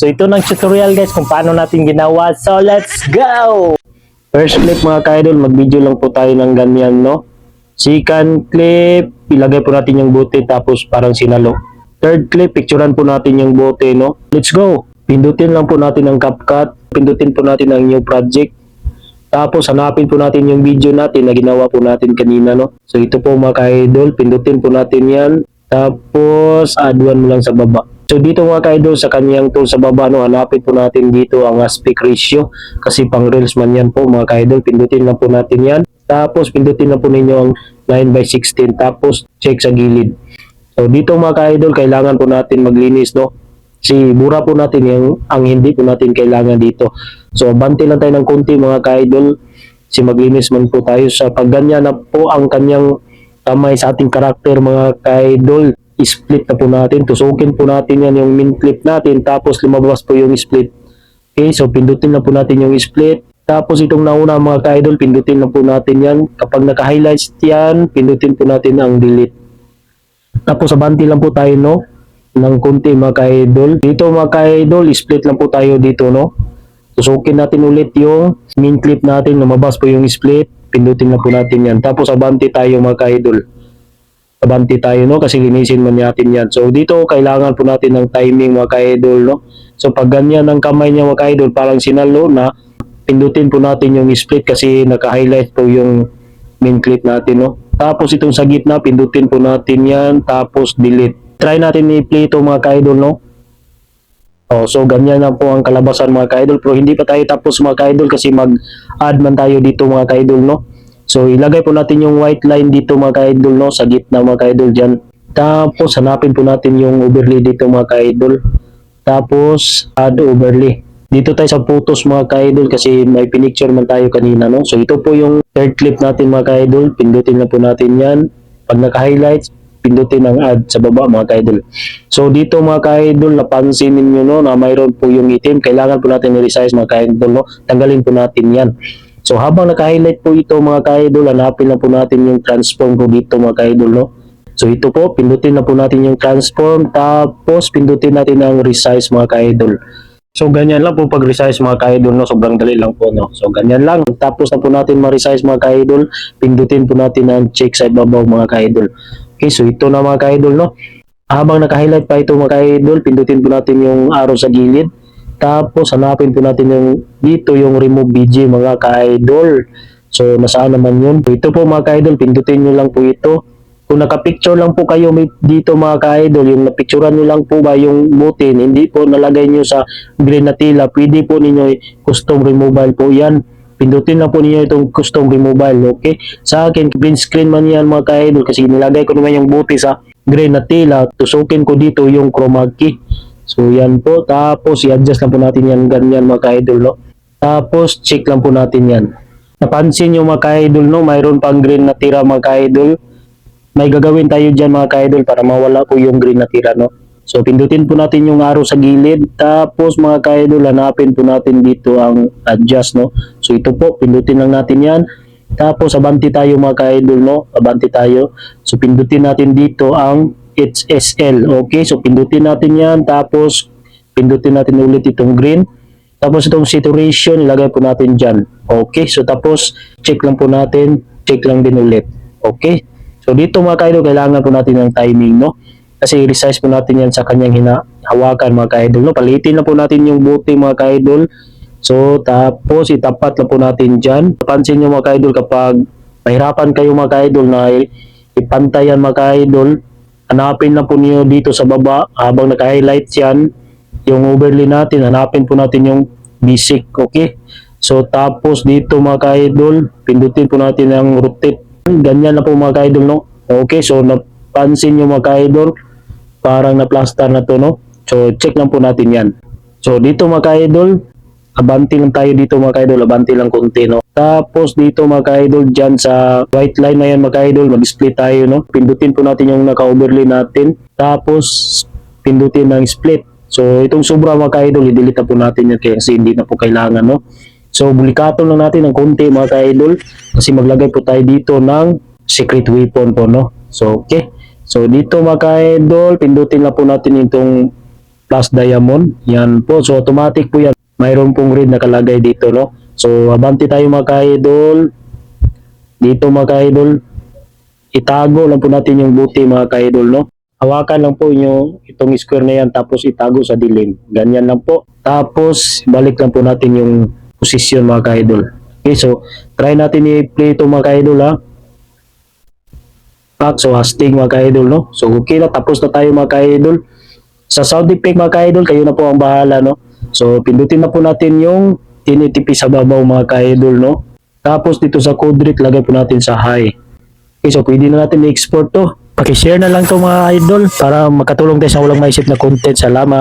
So ito ng tutorial guys kung paano natin ginawa. So let's go! First clip mga ka-idol, mag-video lang po tayo ng ganyan, no? Second clip, ilagay po natin yung bote tapos parang sinalo. Third clip, picturean po natin yung bote, no? Let's go! Pindutin lang po natin ang CapCut. Pindutin po natin ang new project. Tapos hanapin po natin yung video natin na ginawa po natin kanina, no? So ito po mga ka-idol, pindutin po natin yan. Tapos add one mo lang sa baba. So dito mga ka-idol sa kanyang tool sa baba, no, hanapin po natin dito ang aspect ratio. Kasi pang reels man yan po mga ka-idol, pindutin lang po natin yan. Tapos pindutin lang po ninyo ang 9:16. Tapos check sa gilid. So dito mga ka-idol, kailangan po natin maglinis, no? Si bura po natin yung ang hindi po natin kailangan dito. So bante lang tayo ng konti mga ka-idol. Si maglinis man po tayo sa pagganyan na po ang kanyang kamay sa ating karakter mga ka-idol. Split na po natin. Tusukin po natin yan yung min clip natin. Tapos lumabas po yung split. Okay, so pindutin na po natin yung split. Tapos itong nauna mga ka-idol, pindutin na po natin yan. Kapag naka-highlights yan, pindutin po natin ang delete. Tapos abanti lang po tayo, no? Ng konti mga ka-idol. Dito mga ka-idol, split lang po tayo dito, no? Tusukin natin ulit yung min clip natin, lumabas po yung split, pindutin na po natin yan. Tapos abanti tayo mga ka-idol. Abanti tayo, no? Kasi linisin man natin yan. So dito, kailangan po natin ng timing mga ka-idol, no? So pag ganyan ang kamay niya mga ka-idol, parang sinalo na, pindutin po natin yung split kasi naka-highlight po yung min clip natin, no? Tapos itong sa gitna, pindutin po natin yan, tapos delete. Try natin i-play ito mga ka-idol, no? Oh, so ganyan na po ang kalabasan mga ka-idol. Pero hindi pa tayo tapos mga ka-idol kasi mag-add man tayo dito mga ka-idol, no? So ilagay po natin yung white line dito mga ka-idol, no? Sa gitna mga ka-idol dyan. Tapos hanapin po natin yung overlay dito mga ka-idol. Tapos add overlay. Dito tayo sa photos mga ka-idol kasi may pinicture man tayo kanina, no? So ito po yung third clip natin mga ka-idol. Pindutin na po natin yan. Pag naka-highlights, pindutin ang add sa baba mga ka-idol. So dito mga ka-idol, napansin niyo, no, na mayroon po yung itim. Kailangan po natin i-resize mga ka-idol, no? Tanggalin po natin yan. So habang naka-highlight po ito mga ka-idol, hanapin lang po natin yung transform po dito mga ka-idol, no? So ito po, pindutin na po natin yung transform. Tapos pindutin natin ang resize mga ka-idol. So ganyan lang po pag resize mga ka-idol, no? Sobrang dali lang po, no? So ganyan lang. Tapos na po natin ma-resize mga ka-idol, pindutin po natin ang check sa ibabaw mga ka-idol. Okay, so ito na mga ka-idol, no? Habang naka-highlight pa ito mga ka-idol, pindutin po natin yung arrow sa gilid. Tapos hanapin po natin yung dito yung remove BG mga ka-idol. So nasaan naman yun? So, ito po mga ka-idol, pindutin nyo lang po ito. Kung naka-picture lang po kayo dito mga ka-idol, yung napicturean nyo lang po ba yung butin, hindi po nalagay nyo sa green na tila, pwede po ninyo custom removal po yan. Pindutin lang po ninyo itong custom removal, okay? Sa akin, green screen man yan mga ka-idol kasi nilagay ko naman yung buti sa green na tila. Tusukin ko dito yung chroma key. So yan po, tapos i-adjust lang po natin yan ganyan mga ka-idol, no? Tapos check lang po natin yan. Napansin nyo mga ka-idol, no? Mayroon pang green na tira mga ka-idol. May gagawin tayo dyan mga ka-idol para mawala po yung green na tira, no? So pindutin po natin yung arrow sa gilid. Tapos mga ka-idol, hanapin po natin dito ang adjust, no? So ito po, pindutin lang natin yan. Tapos abanti tayo mga ka-idol, no? Abanti tayo. So pindutin natin dito ang HSL. Okay, so pindutin natin yan. Tapos pindutin natin ulit itong green. Tapos itong saturation, ilagay po natin dyan. Okay, so tapos check lang po natin. Check lang din ulit. Okay. So dito mga ka-idol, kailangan po natin ng timing, no? Kasi resize po natin yan sa kanyang hinahawakan mga ka-idol, no? Palitin na po natin yung buti mga ka-idol. So tapos itapat na po natin dyan. Pansin nyo mga ka-idol, kapag mahirapan kayo mga ka-idol na ipantayan mga ka-idol, hanapin na po niyo dito sa baba habang naka-highlight yan, yung overlay natin, hanapin po natin yung basic, okay? So tapos dito mga ka-idol, pindutin po natin ang rotate. Ganyan na po mga ka-idol, no? Okay, so napansin nyo mga ka-idol, parang na-plaster na to, no? So check lang po natin yan. So dito mga ka-idol, abanti lang tayo dito mga ka-idol, abanti lang konti, no? Tapos dito mga ka-idol, dyan sa white line na yan mga ka-idol, mag-split tayo, no? Pindutin po natin yung naka-overlay natin. Tapos pindutin ng split. So itong sobra mga ka-idol, i-delete na po natin yan kasi hindi na po kailangan, no? So bulikato lang natin ng konti mga ka-idol kasi maglagay po tayo dito ng secret weapon po, no? So okay. So dito mga ka-idol, pindutin na po natin itong plus diamond. Yan po. So automatic po yan. Mayroon pong red nakalagay dito, no? So abante tayo mga ka-idol. Dito mga ka-idol, itago lang po natin yung buti mga ka-idol, no? Hawakan lang po nyo itong square na yan tapos itago sa dilim. Ganyan lang po. Tapos balik lang po natin yung posisyon mga ka-idol. Okay, so try natin i-play ito mga ka-idol, ha. So hasting mga ka-idol, no? So okay na, tapos na tayo mga ka-idol. Sa sound effect mga ka-idol, kayo na po ang bahala, no? So pindutin na po natin yung tinitipi sa babaw mga ka-idol, no? Tapos dito sa code rate, lagay po natin sa high. Okay, so pwede na natin i-export to. Paki-share na lang to mga idol para makatulong tayo sa walang maisip na content. Salamat.